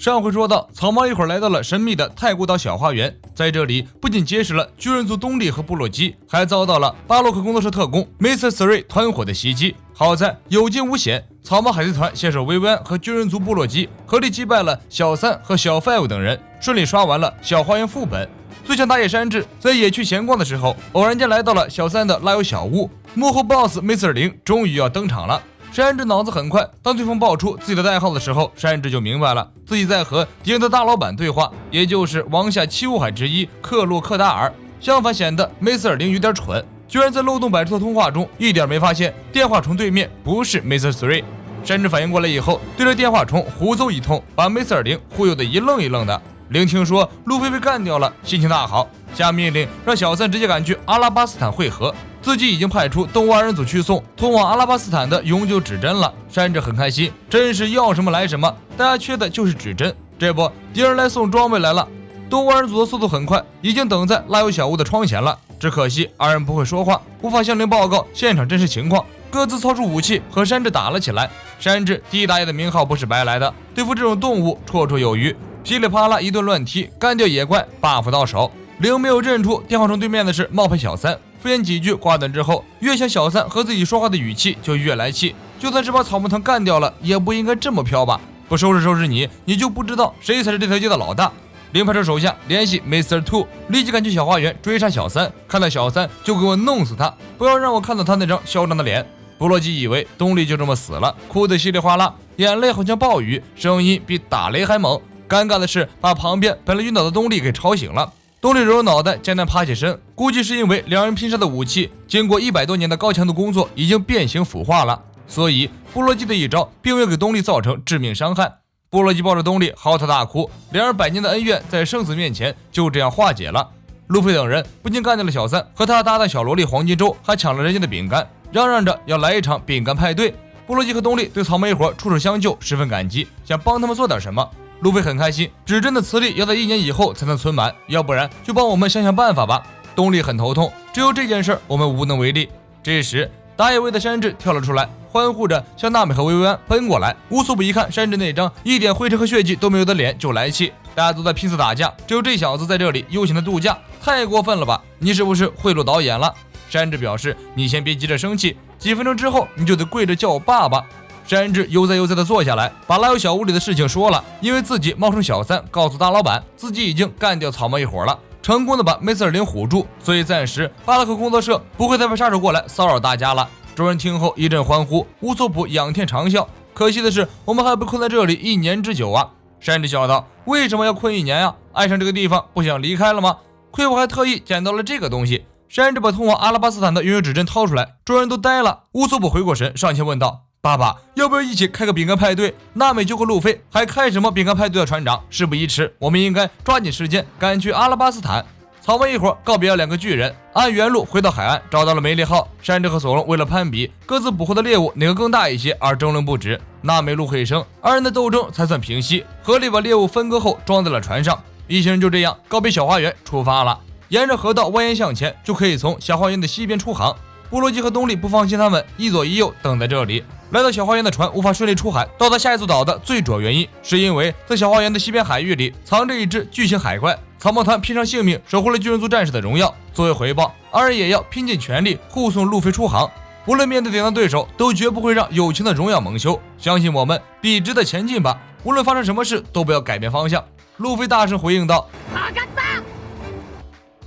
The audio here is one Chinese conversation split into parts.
上回说到，草帽一伙来到了神秘的太古岛小花园，在这里不仅结识了巨人族东利和部落基，还遭到了巴洛克工作室特工 Mr. Three 团伙的袭击。好在有惊无险，草帽海贼团携手薇薇安和巨人族部落基，合力击败了小三和小 Five 等人，顺利刷完了小花园副本。最强打野山治在野区闲逛的时候，偶然间来到了小三的拉油小屋，幕后 BOSS Mr. 0终于要登场了。山治脑子很快，当对方报出自己的代号的时候，山治就明白了自己在和敌人的大老板对话，也就是王下七武海之一克洛克达尔。相反，显得Mr. 0有点蠢，居然在漏洞百出的通话中一点没发现电话虫对面不是 Mr. 3。山治反应过来以后，对着电话虫胡诌一通，把Mr. 0忽悠得一愣一愣的。0听说路飞被干掉了，心情大好，下命令让小三直接赶去阿拉巴斯坦会合，自己已经派出东蛙人组去送通往阿拉巴斯坦的永久指针了。山治很开心，真是要什么来什么，大家缺的就是指针。这不，敌人来送装备来了。东蛙人组的速度很快，已经等在拉油小屋的窗前了。只可惜二人不会说话，无法向0报告现场真实情况，各自操出武器和山治打了起来。山治第一打野的名号不是白来的，对付这种动物绰绰有余。噼里啪啦一顿乱踢，干掉野怪 buff 到手。0没有认出电话虫对面的是冒牌小三，敷衍几句挂断之后，越想小三和自己说话的语气就越来气。就算是把草木团干掉了，也不应该这么飘吧？不收拾你，你就不知道谁才是这条街的老大。0派出手下联系 Mr. 2， 立即赶去小花园追杀小三，看到小三就给我弄死他，不要让我看到他那张嚣张的脸。部落基以为东利就这么死了，哭得稀里哗啦，眼泪好像暴雨，声音比打雷还猛。尴尬的是，把旁边本来晕倒的东利给吵醒了。东利揉揉脑袋，艰难爬起身，估计是因为两人拼杀的武器经过100多年的高强度工作已经变形腐化了，所以部落基的一招并没有给东利造成致命伤害。部落基抱着东利嚎啕大哭，两人100年的恩怨在生死面前就这样化解了。路飞等人不仅干掉了小三和他搭档小萝莉黄金周，还抢了人家的饼干，嚷嚷着要来一场饼干派对。部落基和东利对草莓一伙出手相救十分感激，想帮他们做点什么。路飞很开心，指针的磁力要在1年以后才能存满，要不然就帮我们想想办法吧。东利很头痛，只有这件事我们无能为力。这时打野位的山治跳了出来，欢呼着向娜美和薇薇安奔过来。乌索普一看山治那张一点灰尘和血迹都没有的脸就来气，大家都在拼死打架，只有这小子在这里悠闲的度假，太过分了吧？你是不是贿赂导演了？山治表示，你先别急着生气，几分钟之后你就得跪着叫我爸爸。山治悠哉悠哉地坐下来，把拉油小屋里的事情说了，因为自己冒充小三告诉大老板自己已经干掉草帽一伙了，成功的把Mr. 0唬住，所以暂时巴拉克工作社不会再派杀手过来骚扰大家了。众人听后一阵欢呼，乌索普仰天长啸。可惜的是，我们还被困在这里1年之久啊！山治笑道：“为什么要困1年呀？爱上这个地方不想离开了吗？亏我还特意捡到了这个东西。”山治把通往阿拉巴斯坦的永久指针掏出来，众人都呆了。乌索普回过神，上前问道：“爸爸，要不要一起开个饼干派对？娜美救过路飞，还开什么饼干派对的船长？事不宜迟，我们应该抓紧时间赶去阿拉巴斯坦。”草莓一伙告别了2个巨人，按原路回到海岸，找到了梅利号。山治和索隆为了攀比各自捕获的猎物哪个更大一些而争论不止。娜美怒喝一声，二人的斗争才算平息，合力把猎物分割后装在了船上。一行人就这样告别小花园，出发了。沿着河道蜿蜒向前，就可以从小花园的西边出航。部落基和东利不放心他们一左一右等在这里。来到小花园的船无法顺利出海到达下一座岛的最主要原因，是因为在小花园的西边海域里藏着一只巨型海怪。草帽团拼上性命守护了巨人族战士的荣耀，作为回报，二人也要拼尽全力护送路飞出航。无论面对怎样的对手，都绝不会让友情的荣耀蒙羞。相信我们，笔直的前进吧！无论发生什么事，都不要改变方向。路飞大声回应道。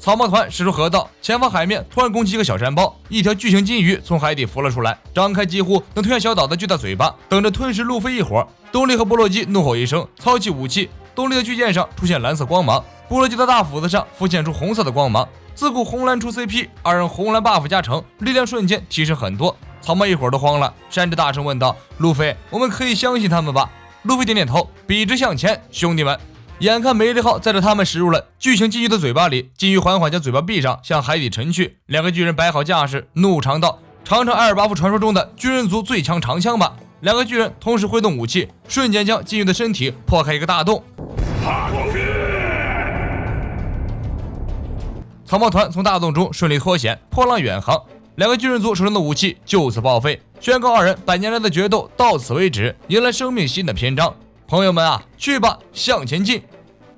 草帽团驶出河道，前方海面突然拱起一个小山包，一条巨型金鱼从海底浮了出来，张开几乎能吞下小岛的巨大嘴巴，等着吞噬路飞一伙。东利和部落基怒吼一声，操起武器。东利的巨剑上出现蓝色光芒，部落基的大斧子上浮现出红色的光芒。自古红蓝出 CP， 二人红蓝 buff 加成，力量瞬间提升很多。草帽一伙都慌了，山治大声问道：“路飞，我们可以相信他们吧？”路飞点点头，笔直向前，兄弟们。眼看梅利号载着他们驶入了巨型金鱼的嘴巴里，金鱼缓缓将嘴巴闭上，向海底沉去。2个巨人摆好架势，怒长道：“尝尝艾尔巴夫传说中的巨人族最强长枪吧！”2个巨人同时挥动武器，瞬间将金鱼的身体破开一个大洞。草帽团从大洞中顺利脱险，破浪远航。2个巨人族手中的武器就此报废，宣告二人100年来的决斗到此为止，迎来生命新的篇章。朋友们啊，去吧，向前进。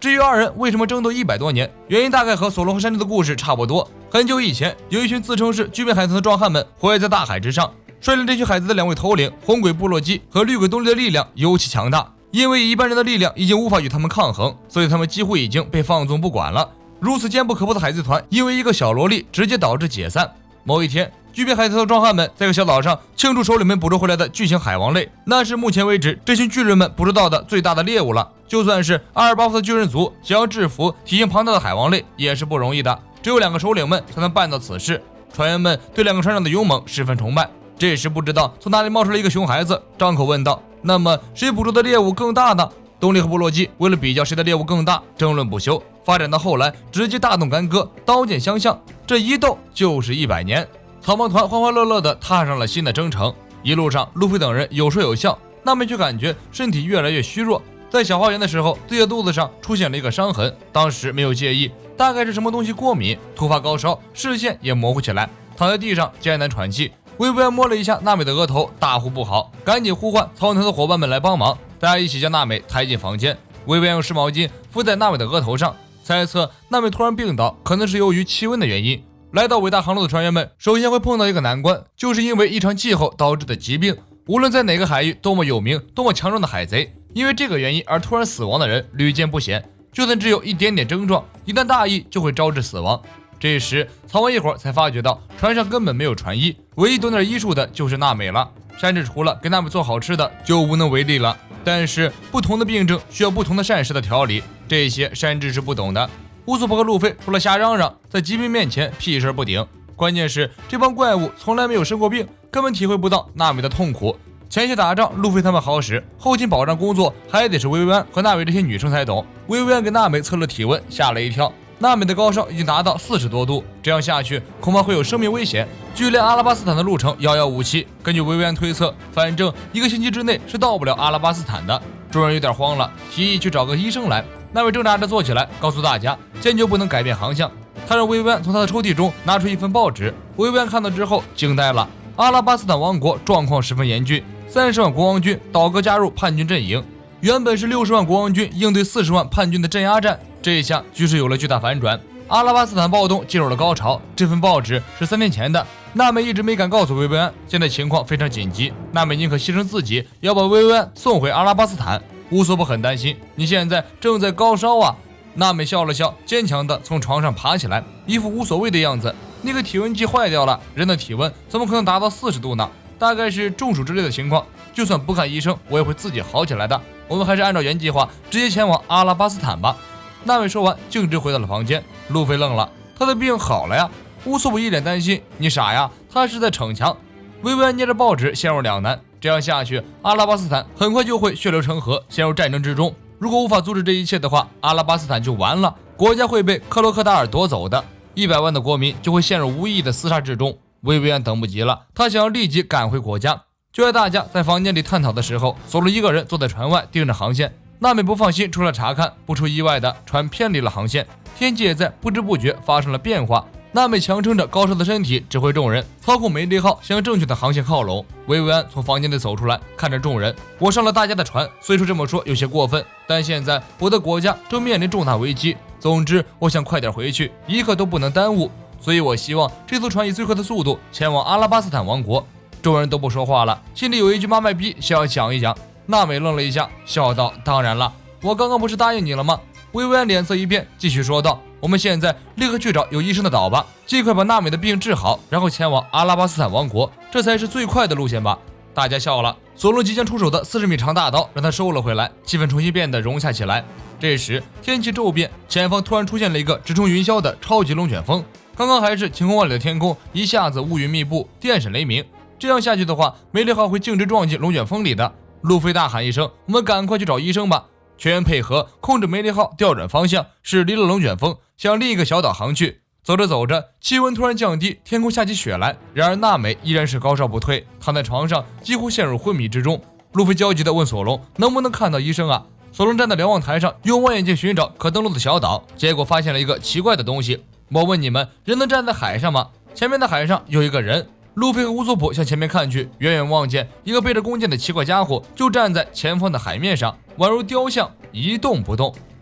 至于二人为什么争斗100多年，原因大概和索隆和山治的故事差不多。很久以前，有一群自称是巨变海豚的壮汉们活跃在大海之上，率领这群海子的2位头领红鬼部落基和绿鬼东利的力量尤其强大。因为一般人的力量已经无法与他们抗衡，所以他们几乎已经被放纵不管了。如此坚不可破的海贼团，因为一个小萝莉直接导致解散。某一天，巨变海豚的壮汉们在一个小岛上庆祝首领们捕捉回来的巨型海王类，那是目前为止这群巨人们捕捉到的最大的猎物了。就算是阿尔巴斯巨人族想要制服体型庞大的海王类也是不容易的，只有2个首领们才能办到此事。船员们对2个船长的勇猛十分崇拜。这时不知道从哪里冒出来一个熊孩子，张口问道：那么谁捕捉的猎物更大呢？东利和部落基为了比较谁的猎物更大，争论不休，发展到后来直接大动干戈，刀剑相向，这一斗就是100年。草帽团欢欢乐乐地踏上了新的征程，一路上路飞等人有说有笑，娜美却感觉身体越来越虚弱。在小花园的时候，自己的肚子上出现了一个伤痕，当时没有介意，大概是什么东西过敏，突发高烧，视线也模糊起来，躺在地上艰难喘气。薇薇安摸了一下娜美的额头，大呼不好，赶紧呼唤草帽团的伙伴们来帮忙。大家一起将娜美抬进房间，薇薇安用湿毛巾敷在娜美的额头上，猜测娜美突然病倒可能是由于气温的原因。来到伟大航路的船员们首先会碰到一个难关，就是因为异常气候导致的疾病。无论在哪个海域多么有名多么强壮的海贼，因为这个原因而突然死亡的人屡见不鲜，就算只有一点点症状，一旦大意就会招致死亡。这时曹完一会儿才发觉到船上根本没有船医，唯一懂点医术的就是娜美了。山治除了给娜美做好吃的就无能为力了，但是不同的病症需要不同的膳食的调理，这些山治是不懂的。乌索普和路飞除了瞎嚷嚷，在疾病面前屁事不顶。关键是这帮怪物从来没有生过病，根本体会不到娜美的痛苦。前线打仗路飞他们好使，后勤保障工作还得是薇薇安和娜美这些女生才懂。薇薇安给娜美测了体温，吓了一跳，娜美的高烧已经达到40多度，这样下去恐怕会有生命危险。距离阿拉巴斯坦的路程遥遥无期，根据薇薇安推测，反正1个星期之内是到不了阿拉巴斯坦的。众人有点慌了，提议去找个医生来。娜美挣扎着坐起来，告诉大家坚决不能改变航向。他让薇薇安从他的抽屉中拿出一份报纸，薇薇安看到之后惊呆了。阿拉巴斯坦王国状况十分严峻，30万国王军倒戈加入叛军阵营，原本是60万国王军应对40万叛军的镇压战，这一下局势有了巨大反转。阿拉巴斯坦暴动进入了高潮。这份报纸是3天前的，娜美一直没敢告诉薇薇安，现在情况非常紧急，娜美宁可牺牲自己，要把薇薇安送回阿拉巴斯坦。乌索普很担心，你现在正在高烧啊。娜美笑了笑，坚强地从床上爬起来，一副无所谓的样子。那个体温计坏掉了，人的体温怎么可能达到40度呢？大概是中暑之类的情况，就算不看医生，我也会自己好起来的。我们还是按照原计划，直接前往阿拉巴斯坦吧。娜美说完，径直回到了房间。路飞愣了，他的病好了呀？乌索普一脸担心，你傻呀，他是在逞强。薇薇安捏着报纸陷入两难，这样下去，阿拉巴斯坦很快就会血流成河，陷入战争之中。如果无法阻止这一切的话，阿拉巴斯坦就完了，国家会被克洛克达尔夺走的，100万的国民就会陷入无意义的厮杀之中。薇薇安等不及了，他想要立即赶回国家。就在大家在房间里探讨的时候，索隆一个人坐在船外盯着航线。娜美不放心出来查看，不出意外的，船偏离了航线，天气也在不知不觉发生了变化。娜美强撑着高烧的身体，指挥众人操控梅利号向正确的航线靠拢。薇薇安从房间里走出来，看着众人，我上了大家的船，虽说这么说有些过分，但现在我的国家正面临重大危机，总之我想快点回去，一刻都不能耽误，所以我希望这艘船以最快的速度前往阿拉巴斯坦王国。众人都不说话了，心里有一句妈卖逼想要讲一讲。娜美愣了一下，笑道：当然了，我刚刚不是答应你了吗？薇薇安脸色一变，继续说道：我们现在立刻去找有医生的岛吧，尽快把娜美的病治好，然后前往阿拉巴斯坦王国，这才是最快的路线吧。大家笑了，索隆即将出手的40米长大刀让他收了回来，气氛重新变得融洽起来。这时天气骤变，前方突然出现了一个直冲云霄的超级龙卷风，刚刚还是晴空万里的天空，一下子乌云密布，电闪雷鸣，这样下去的话，梅利号会径直撞进龙卷风里的。路飞大喊一声：我们赶快去找医生吧！全员配合，控制梅利号调转方向，驶离了龙卷风，向另一个小岛航去。走着走着，气温突然降低，天空下起雪来。然而娜美依然是高烧不退，躺在床上几乎陷入昏迷之中。路飞焦急地问索隆：能不能看到医生啊？索隆站在瞭望台上，用望远镜寻找可登陆的小岛，结果发现了一个奇怪的东西。我问你们，人能站在海上吗？前面的海上有一个人。路飞和乌索普向前面看去，远远望见一个背着弓箭的奇怪家伙就站在前方的海面上，宛如雕像，一动不动。